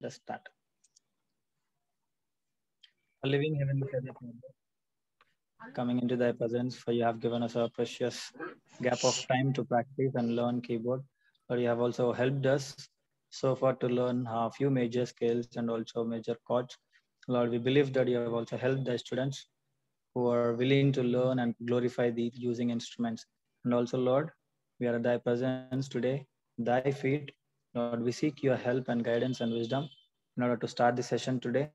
Let's start. A living heavenly Father, coming into thy presence, for you have given us a precious gap of time to practice and learn keyboard. But you have also helped us so far to learn a few major scales and also major chords. Lord, we believe that you have also helped the students who are willing to learn and glorify thee using instruments. And also, Lord, we are at thy presence today, thy feet. Lord, we seek your help and guidance and wisdom in order to start the session today.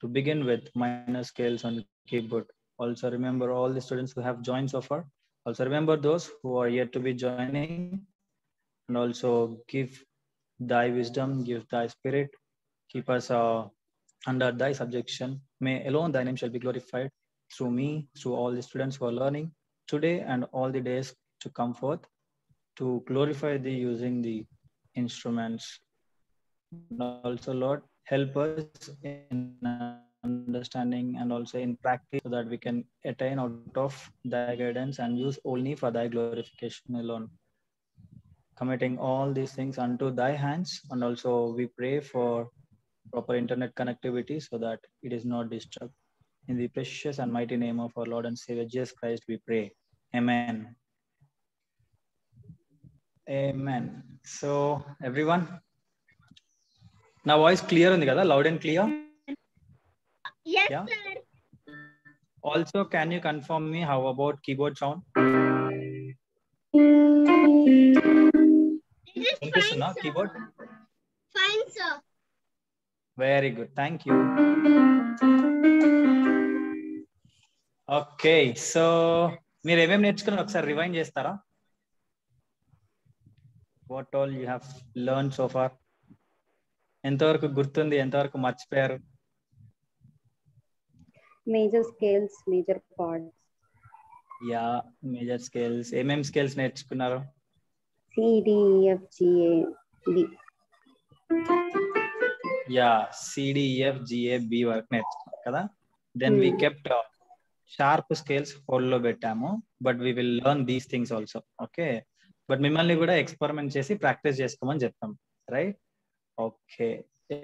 To begin with, minor scales on keyboard. Also remember all the students who have joined so far. Also remember those who are yet to be joining, and also give thy wisdom, give thy spirit, keep us under thy subjection. May alone thy name shall be glorified through me, through all the students who are learning today and all the days to come forth, to glorify thee using the instruments. And also, Lord, help us in understanding and also in practice so that we can attain out of thy guidance and use only for thy glorification alone. Committing all these things unto thy hands, and also we pray for proper internet connectivity so that it is not disturbed. In the precious and mighty name of our Lord and Savior Jesus Christ, we pray. Amen. Amen. So, everyone, now voice clear on the kada, loud and clear? Yes, Yeah. sir. Also, can you confirm me how about keyboard sound? It is fine, Vinistunna sir. keyboard? Fine, sir. Very good. Thank you. Okay, so మీరు ఏమేమి నేర్చుకున్నారు ఒకసారి rewind చేస్తారా? What all you have learned so far? ఎంతవరకు గుర్తుంది, ఎంతవరకు మర్చిపోయారు? Major scales, major chords. Yeah, major scales. ఏమేం స్కేల్స్ నేర్చుకున్నారు? C, D, E, F, G, A, B. Yeah, CDEFGAB వరకు నేర్చుకున్నారు కదా. Then we kept sharp scales హోల్లో పెట్టాము, but we will learn these things also. Okay, but మిమ్మల్ని కూడా experiment చేసి ప్రాక్టీస్ చేసుకోమని చెప్తాం, రైట్? ఓకే,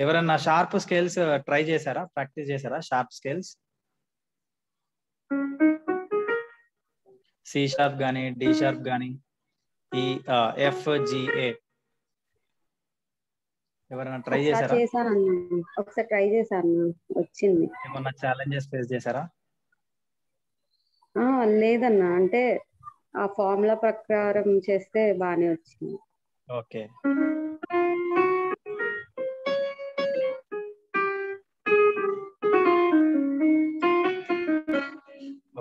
ఎవరన్నా షార్ప్ స్కేల్స్ ట్రై చేశారా, ప్రాక్టీస్ చేశారా? షార్ప్ స్కేల్స్ C sharp గానీ, D sharp గానీ, E, F, G, A ఎవరైనా ట్రై చేశారా? ఒకసారి ట్రై చేశాను, వచ్చింది. ఏమన్నా ఛాలెంజెస్ ఫేస్ చేశారా? లేదన్నా, అంటే ఆ ఫార్ములా ప్రకారం చేస్తే బానే వచ్చింది. Okay,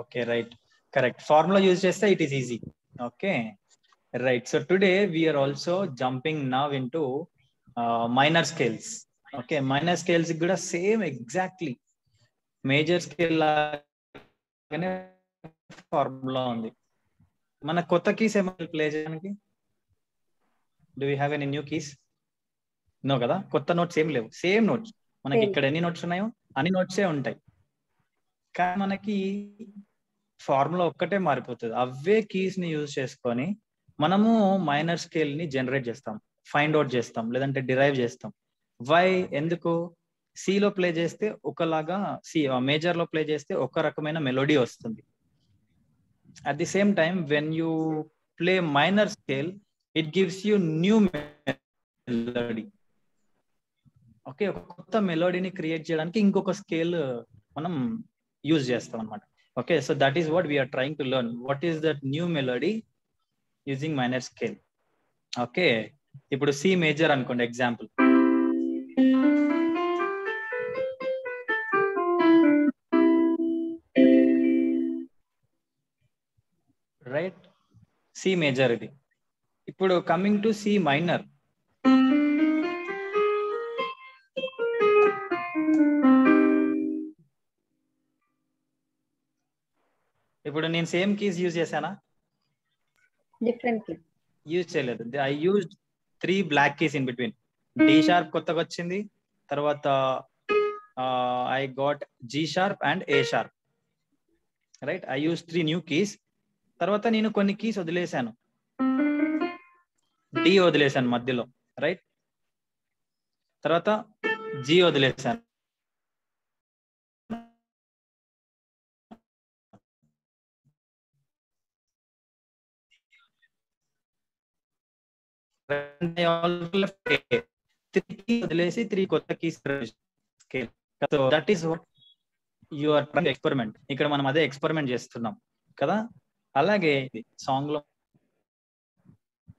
okay, right, correct. Formula use చేస్తే it is easy. Okay, right. So today we're also jumping now into minor scales. Okay, minor scales కూడా సేమ్ ఎగ్జాక్ట్లీ మేజర్ స్కేల్ లాగానే ఫార్ములా ఉంది. మన కొత్త కీస్ ఏమైనా ప్లే చేయడానికి? Do you have any new keys? No కదా, కొత్త notes ఏం లేవు, సేమ్ నోట్స్. మనకి ఇక్కడ ఎన్ని నోట్స్ ఉన్నాయో అన్ని నోట్సే ఉంటాయి, కానీ మనకి ఫార్ములా ఒక్కటే మారిపోతుంది. అవే కీస్ ని యూజ్ చేసుకొని మనము మైనర్ స్కేల్ ని జనరేట్ చేస్తాం, ఫైండ్ అవుట్ చేస్తాం, లేదంటే డిరైవ్ చేస్తాం. వై? ఎందుకు? సిలో ప్లే చేస్తే ఒకలాగా, మేజర్ లో ప్లే చేస్తే ఒక రకమైన మెలోడీ వస్తుంది. At the same time when you play minor scale, it gives you new melody. Okay, ఒక కొత్త మెలోడీని క్రియేట్ చేయడానికి ఇంకొక స్కేల్ మనం యూజ్ చేస్తాం అనమాట. Okay, so that is what we are trying to learn. What is that new melody using minor scale? Okay, ఇప్పుడు C major అనుకోండి example. Right, C major ఇది. ఇప్పుడు కమింగ్ టు సి మైనర్. ఇప్పుడు నేను సేమ్ కీస్ యూజ్ చేశానా? Different key use చేయలేదు. I use 3 black keys in between. D sharp కొత్తగా వచ్చింది, తర్వాత I got G sharp and A sharp. Right, I use 3 new keys. తర్వాత నేను కొన్ని కీస్ వదిలేశాను, డి వదిలేశాను మధ్యలో, రైట్? తర్వాత జీ వదిలేసాను. వదిలేసి 3 కొత్త keys scale. So that is what your experiment. ఇక్కడ మనం అదే ఎక్స్పెరిమెంట్ చేస్తున్నాం కదా. అలాగే సాంగ్ లో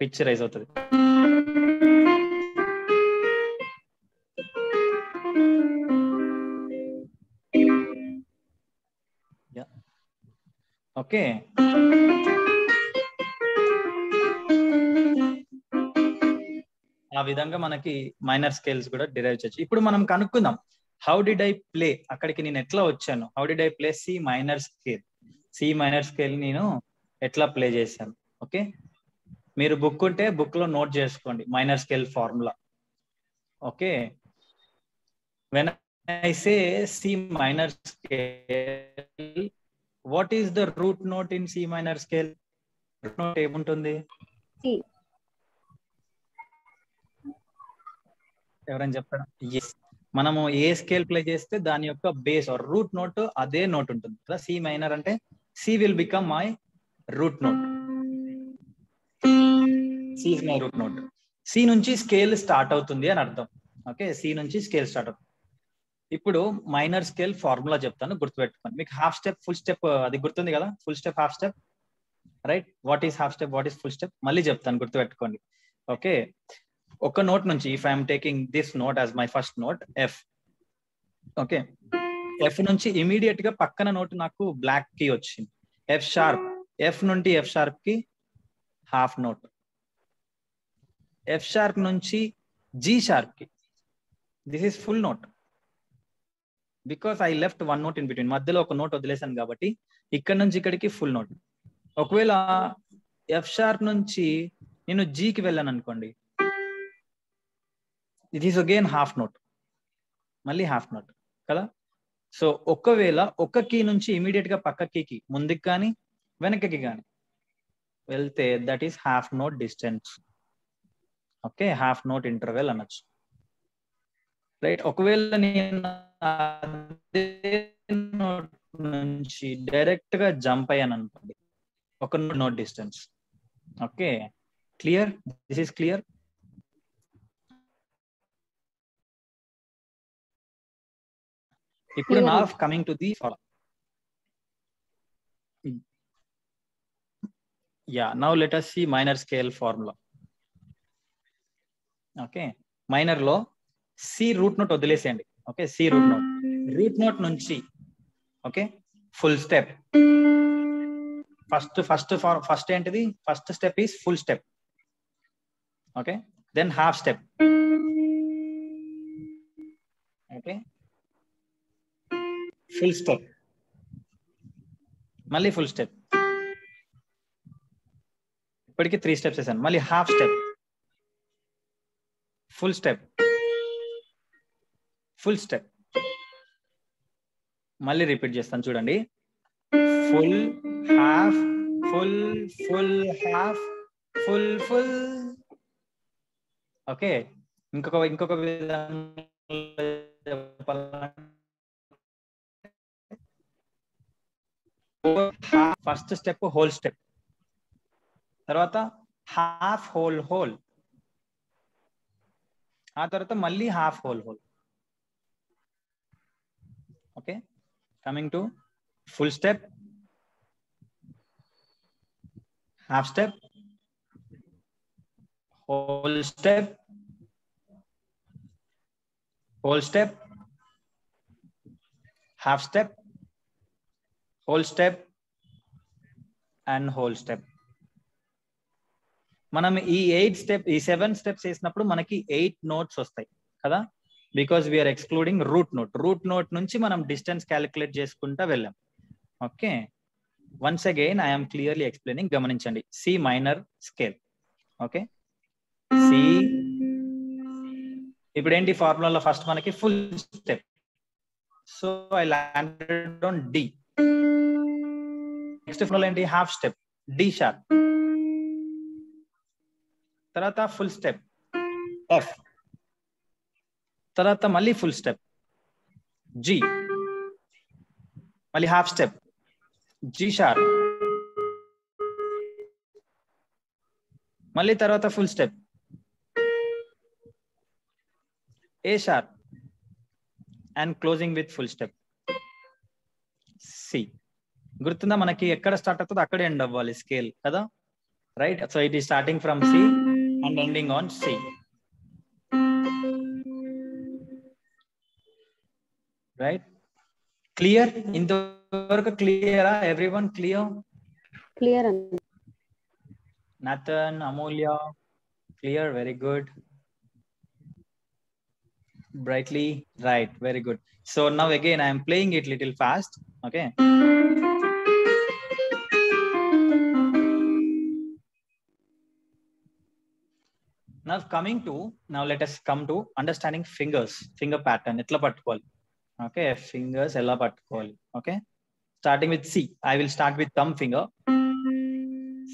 పిచ్ రైజ్ అవుతుంది. ఓకే, ఆ విధంగా మనకి మైనర్ స్కేల్స్ కూడా డిరైవ్ చేయొచ్చు. ఇప్పుడు మనం కనుక్కుందాం, హౌ డిడ్ ఐ ప్లే, అక్కడికి నేను ఎట్లా వచ్చాను. How did I play C minor scale. C minor scale నేను ఎట్లా ప్లే చేశాను. ఓకే, మీరు బుక్ ఉంటే బుక్ లో నోట్ చేసుకోండి minor scale formula. Okay, when I say C minor scale, what is the root note in C minor scale? Root note ఏముంటుంది? ఎవరైనా చెప్తారా? ఎస్, మనము ఏ స్కేల్ ప్లే చేస్తే దాని యొక్క బేస్ ఆర్ రూట్ నోట్ అదే నోట్ ఉంటుంది కదా. సి మైనర్ అంటే C will become my root note. C is my root note. C నుంచి స్కేల్ స్టార్ట్ అవుతుంది అని అర్థం. ఓకే, సి నుంచి స్కేల్ స్టార్ట్ అవుతుంది. ఇప్పుడు మైనర్ స్కేల్ ఫార్ములా చెప్తాను, గుర్తుపెట్టుకోండి. మీకు హాఫ్ స్టెప్ ఫుల్ స్టెప్ అది గుర్తుంది కదా. Full step half step, right? What is half step, what is full step మళ్ళీ చెప్తాను, గుర్తుపెట్టుకోండి. ఓకే, ఒక నోట్ నుంచి if I'm taking this note as my first note F. Okay, F నుంచి immediate గా పక్కన నోట్ నాకు బ్లాక్ కి వచ్చింది ఎఫ్ షార్ప్. ఎఫ్ నుండి ఎఫ్ షార్ప్ కి హాఫ్ నోట్. ఎఫ్ షార్ప్ నుంచి జీ షార్ప్ కి this is full note. Because I left one note in between, మధ్యలో ఒక నోట్ వదిలేసాను కాబట్టి ఇక్కడ నుంచి ఇక్కడికి ఫుల్ నోట్. ఒకవేళ ఎఫ్ షార్ప్ నుంచి నేను జీకి వెళ్ళాను అనుకోండి, it is again half note, మళ్ళీ హాఫ్ నోట్ కదా. సో ఒకవేళ ఒక కీ నుంచి ఇమీడియట్ గా పక్క కీకి ముందుకు కానీ వెనకకి కానీ వెళ్తే that is half note distance. Okay, half note interval అనొచ్చు, రైట్? ఒకవేళ నేను నోట్ నుంచి డైరెక్ట్ గా జంప్ అయ్యాను అనుకోండి, ఒక note distance. Okay, clear? This is clear? ఇప్పుడు నా coming to the now let us see minor scale formula. Okay, minor లో సి రూట్ నోట్ వదిలేసేయండి. Okay, C root note, root note నుంచి ఓకే ఫుల్ స్టెప్. ఫస్ట్ ఏంటిది? First step is full step. Okay, then half step. Okay, full step, మళ్ళీ full step. ఇప్పటికి 3 steps వేసాను. మళ్ళీ half step, full step, full step. మళ్ళీ repeat చేస్తాను చూడండి. Full, half, full, full, half, full, full. Okay, ఇంకొక విధంగా ఫస్ట్ స్టెప్ హోల్ స్టెప్, తర్వాత హాఫ్ హోల్ హోల్, ఆ తర్వాత మళ్ళీ half whole whole. Okay, coming to full step, half step, whole step, whole step, half step, whole step and whole step. మనం ఈ 7 steps వేసినప్పుడు మనకి 8 నోట్స్ వస్తాయి కదా. Because we're excluding root note. Root note నుంచి మనం డిస్టెన్స్ క్యాలిక్యులేట్ చేసుకుంటా వెళ్ళాం. Okay, once again I'm clearly explaining, గమనించండి. C minor scale. Okay, C. ఇప్పుడు ఏంటి ఫార్ములాలో ఫస్ట్ మనకి full step. So I landed on D. Next formula ఏంటి? Half step, D sharp. తర్వాత ఫుల్ స్టెప్ ఎఫ్. తర్వాత మళ్ళీ ఫుల్ స్టెప్ జీ, మళ్ళీ హాఫ్ స్టెప్ జీ షార్ప్, మళ్ళీ తర్వాత full step A sharp and closing with full step C. గుర్తుందా మనకి ఎక్కడ స్టార్ట్ అవుతుందో అక్కడే ఎండ్ అవ్వాలి స్కేల్ కదా, right? So it is starting from C and ending on C, right? Clear? ఇంతవరకు క్లియరా? Everyone clear? క్లియర్ అండి. Nathan, Amulya, clear, very good. Brightly, right, very good. So now again I am playing it little fast, okay? Now let us come to understanding fingers, finger pattern etla pattukovali, okay? Fingers ella pattukovali, okay? Starting with C, I will start with thumb finger.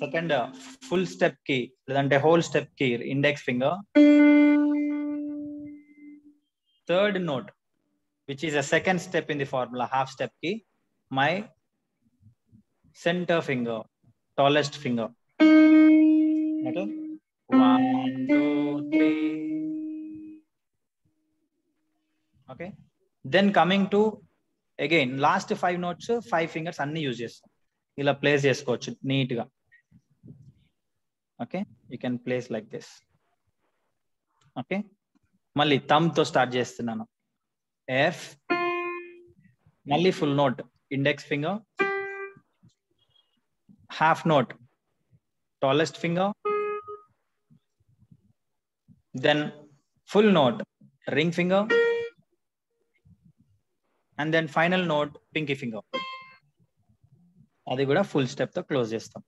Second full step key ledante whole step key index finger. Third note, which is a second step in the formula, half step key, my center finger, tallest finger, okay? 1 2 3, okay? Then coming to again last 5 notes, 5 fingers anni use chestam, ila place chesukochu neat ga, okay? You can place like this, okay? మళ్ళీ thumb తో start చేస్తున్నాను, F, మళ్ళీ full note index finger, half note tallest finger, then full note ring finger, and then final note pinky finger. అది కూడా full step తో close చేస్తాం,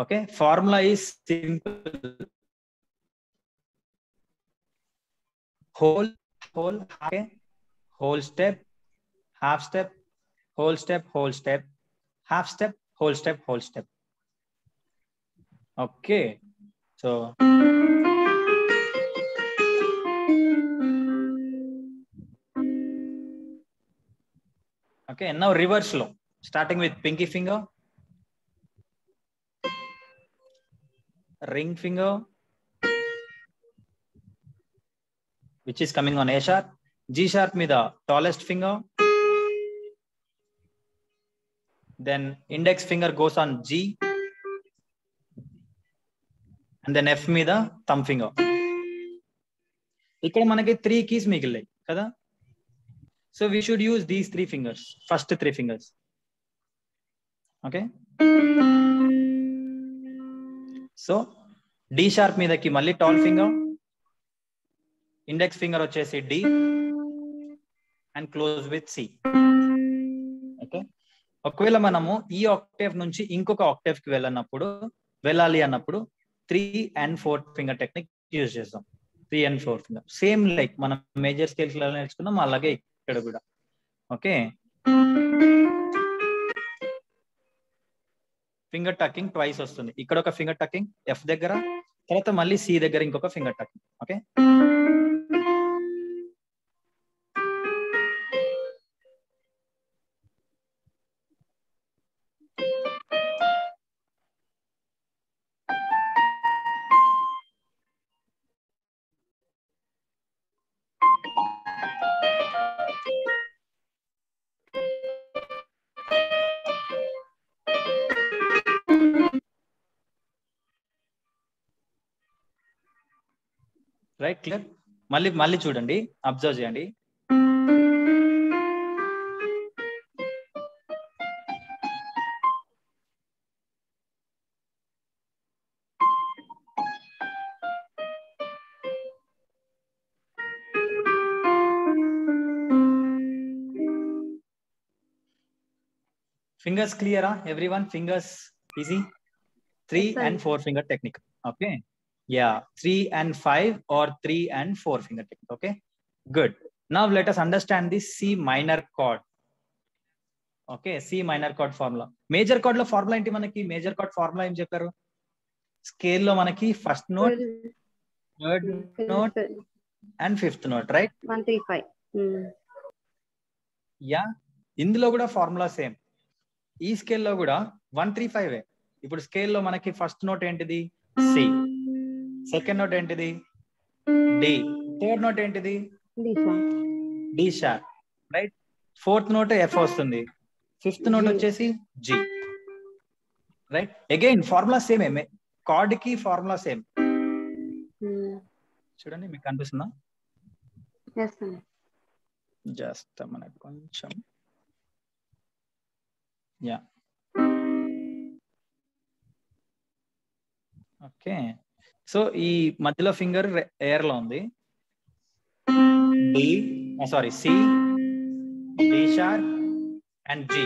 okay? Formula is simple, whole, okay? Whole step, half step, whole step, half step, whole step. Okay, so okay, now reverse lo, starting with pinky finger, ring finger, which is coming on A sharp, G sharp మీద tallest finger, then index finger goes on G, and then F మీద thumb finger. ఇక్కడ మనకి 3 keys మిగిలాయి కదా, so we should use these 3 fingers, first 3 fingers, okay? So D sharp మీదకి మళ్ళీ tall finger, index finger వచ్చేసి D and close with C, okay? ఒకవేళ మనము ఈ ఆక్టేవ్ నుంచి ఇంకొక ఆక్టేవ్ కి వెళ్ళాలి అన్నప్పుడు 3 and 4 ఫింగర్ టెక్నిక్ యూజ్ చేస్తాం. 3 and 4 ఫింగర్ సేమ్ లైక్ మనం మేజర్ స్కేల్స్ లో నేర్చుకున్నాం అలాగే ఇక్కడ కూడా, ఓకే? ఫింగర్ టకింగ్ ట్వైస్ వస్తుంది, ఇక్కడ ఒక ఫింగర్ టకింగ్ ఎఫ్ దగ్గర, తర్వాత మళ్ళీ సి దగ్గర ఇంకొక finger tucking, okay? Right, clear? మళ్ళీ చూడండి, అబ్జర్వ్ చేయండి. Fingers clear, everyone? Fingers easy? 3 and 4 finger technique, okay? Yeah, 3 and 5 or 3 and 4 finger technique, okay? Good. Now let us understand this C minor chord, okay? C minor chord formula. Major chord lo formula enti manaki, major chord formula em chepparu? Scale lo manaki first note, third note, and fifth note, right? 135. Yeah, ఇందులో కూడా formula same. ఈ స్కేల్లో కూడా 135. ఇప్పుడు స్కేల్లో మనకి first note ఏంటిది? C. Second note ఏంటిది? డి. థర్డ్ నోట్ ఏంటిది? D sharp, right? Fourth note F వస్తుంది. ఫిఫ్త్ నోట్ వచ్చేసి G, right? Again formula same. ఏమే కార్డ్ కి ఫార్ములా సేమ్. చూడండి, మీకు కనిపిస్తుందా? జస్ట్ మనకు కొంచెం, యా, ఓకే. సో ఈ మధ్యలో ఫింగర్ ఎయిర్ లో ఉంది. D, sorry, C, D sharp and G.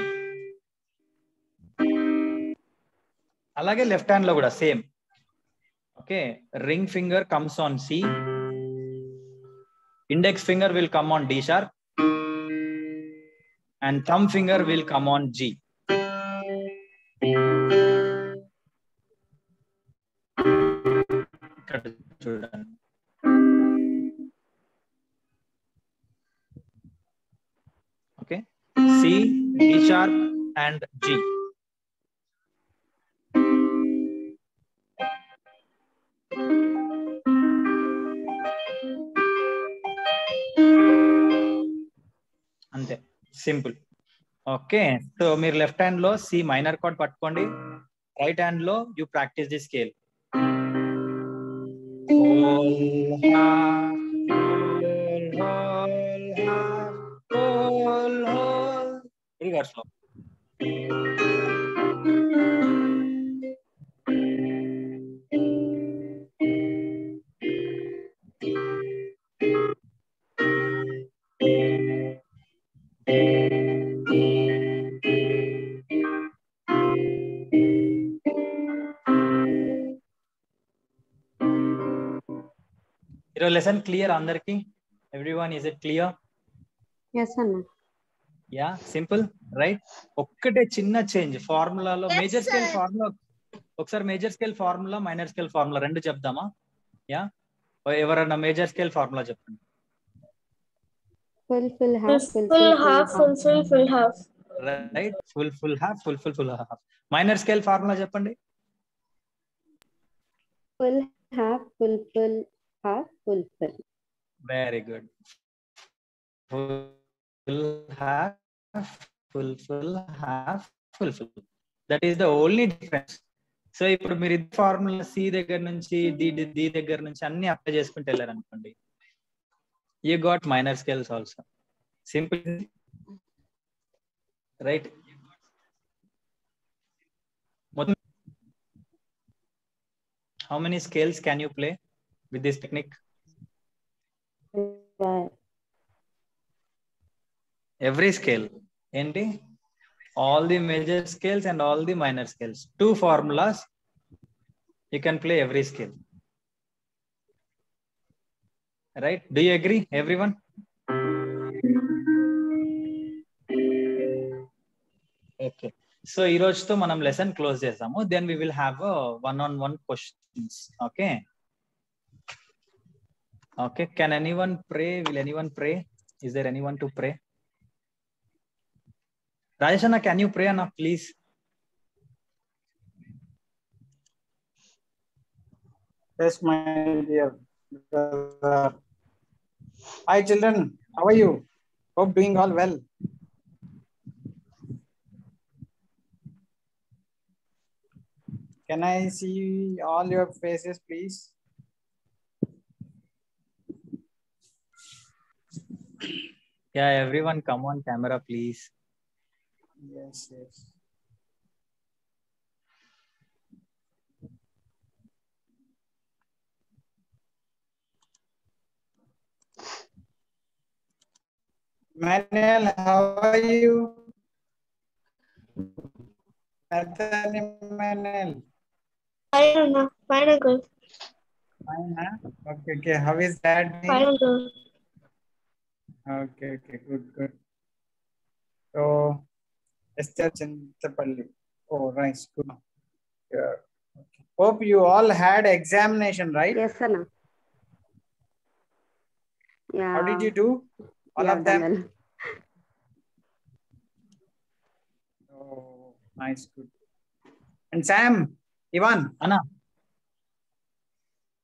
అలాగే లెఫ్ట్ హ్యాండ్ లో కూడా same. Okay, ring finger comes on C, index finger will come on D sharp and thumb finger will come on G. ఇక్కడ చూడండి. Okay, C, D sharp and G. అంతే, simple. Okay, so మీరు left hand లో C minor chord పట్టుకోండి, right hand లో you practise the scale. Reverse లో. ఈరోజు lesson clear అందరికి? Everyone, is it clear? yes అన్న. Yeah, simple, right? ఒక్కటే చిన్న చేంజ్ ఫార్ములాలో. Yes, major scale sir. Formula ఒకసారి, major scale formula, minor scale formula రెండు చెప్దామా? యా, ఎవరన్నా మేజర్ స్కేల్ ఫార్ములా చెప్పండి. full full half Full half, full half. Right, full half, full half. Minor scale formula చెప్పండి. full half full half full. Very good. Full half, full half, full. That is the only difference. So ఇప్పుడు మీరు ఇది formula C దగ్గర నుంచి D దగ్గర నుంచి అన్ని apply చేసుకుంటూ వెళ్ళారు అనుకోండి, you got minor scales also. Simple, right? How many scales can you play with this technique? Every scale. Enti? All the major scales and all the minor scales. Two formulas. You can play every scale. Right? Do you agree, everyone? Okay. So ఈ రోజుతో మనం lesson close చేద్దాము. Then we will have one-on-one questions. Okay. Okay. Can anyone pray? Will anyone pray? Is there anyone to pray? Rajesh Anna, can you pray, Anna, please? Yes, my dear brother. Hi, children. How are you? Hope doing all well. Can I see all your faces, please? Yeah, everyone come on camera, please. Yes, yes. Manuel, how are you? Nathaniel, Manuel. Fine, uncle. Fine, huh? Okay, okay. How is dad doing? Fine, uncle. Okay, okay, good. So, Esther Chintapalli. Oh, nice, good. Yeah. Okay. Hope you all had examination, right? yes అన్న. Yeah. How did you do? All Yeah, of them? done Oh, nice, good. And Sam, Ivan, Anna,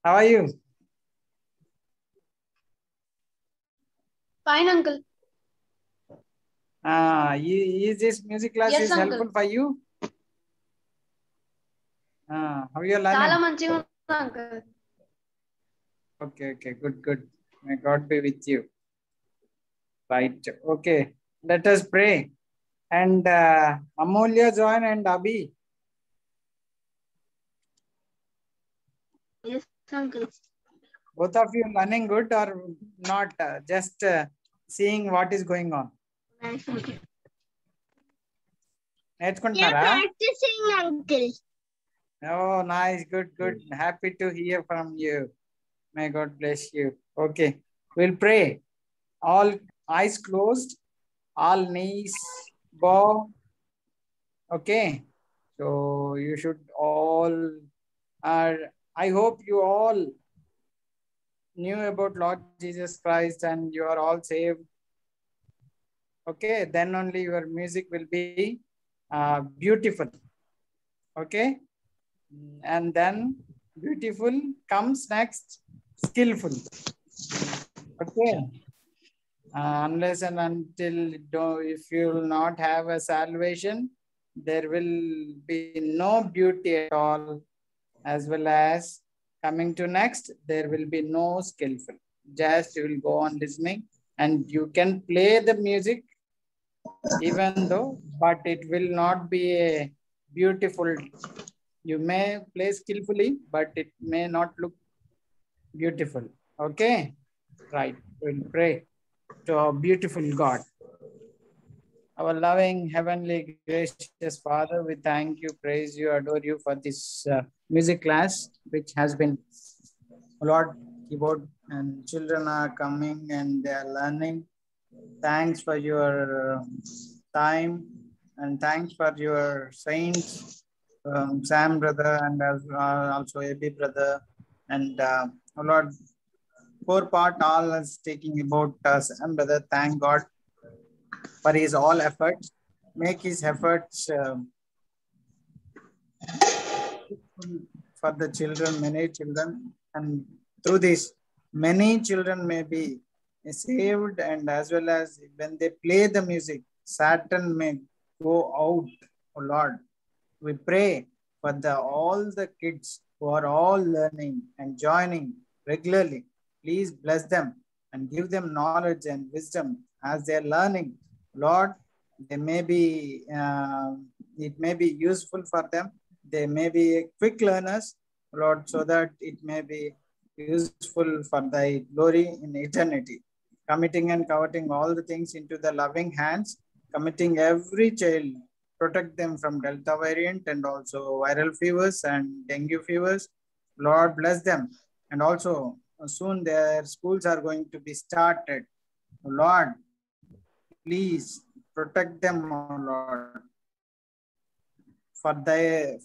how are you? Fine, uncle. Is this music class Yes, is uncle. helpful for you? How you are చాలా learning? మంచిగా ఉంది, uncle. Okay, good. May God be with you. Right, okay. Let us pray. And Amolya join and Abhi. Yes, uncle. Both of you learning good or not? Just seeing what is going on. Nice, uncle. నేర్చుకుంటున్నారా? Practicing, uncle. Oh, nice, good. Happy to hear from you. May God bless you. Okay, we'll pray. All eyes closed, all knees bow. Okay, so you should all I hope you all knew about Lord Jesus Christ and you are all saved. Okay, then only your music will be beautiful. Okay, and then beautiful comes next skillful. Okay, unless and until if you will not have a salvation, there will be no beauty at all. As well as coming to next, there will be no skillful. Just you will go on listening and you can play the music even though, but it will not be a beautiful. You may play skillfully, but it may not look beautiful. Okay, right, we'll pray to our beautiful God. Our loving, heavenly, gracious Father, we thank you, praise you, adore you for this music class, which has been, Lord, keyboard and children are coming and they are learning. Thanks for your time and thanks for your saints, Sam brother and also AB brother. And Lord, 4 part all is taking about Sam brother. Thank God for his all efforts. Make his efforts for the children, many children, and through this, many children may be saved, and as well as when they play the music, Satan may go out. Oh Lord, we pray for all the kids who are all learning and joining regularly. Please bless them and give them knowledge and wisdom as they are learning. Lord, they may be, it may be useful for them. They may be quick learners, Lord, so that it may be useful for thy glory in eternity. Committing and coveting all the things into the loving hands, committing every child, protect them from Delta variant and also viral fevers and dengue fevers. Lord, bless them. And also soon their schools are going to be started. Lord, please protect them, oh Lord, for the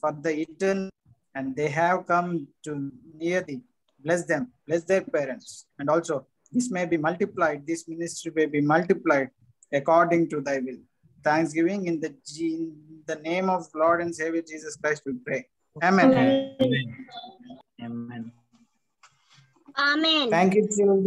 eternal, and they have come to near thee. Bless them, bless their parents, and also this may be multiplied, this ministry may be multiplied according to thy will. Thanksgiving in the name of Lord and Savior Jesus Christ we pray. Amen. Amen. Amen. Thank you, children.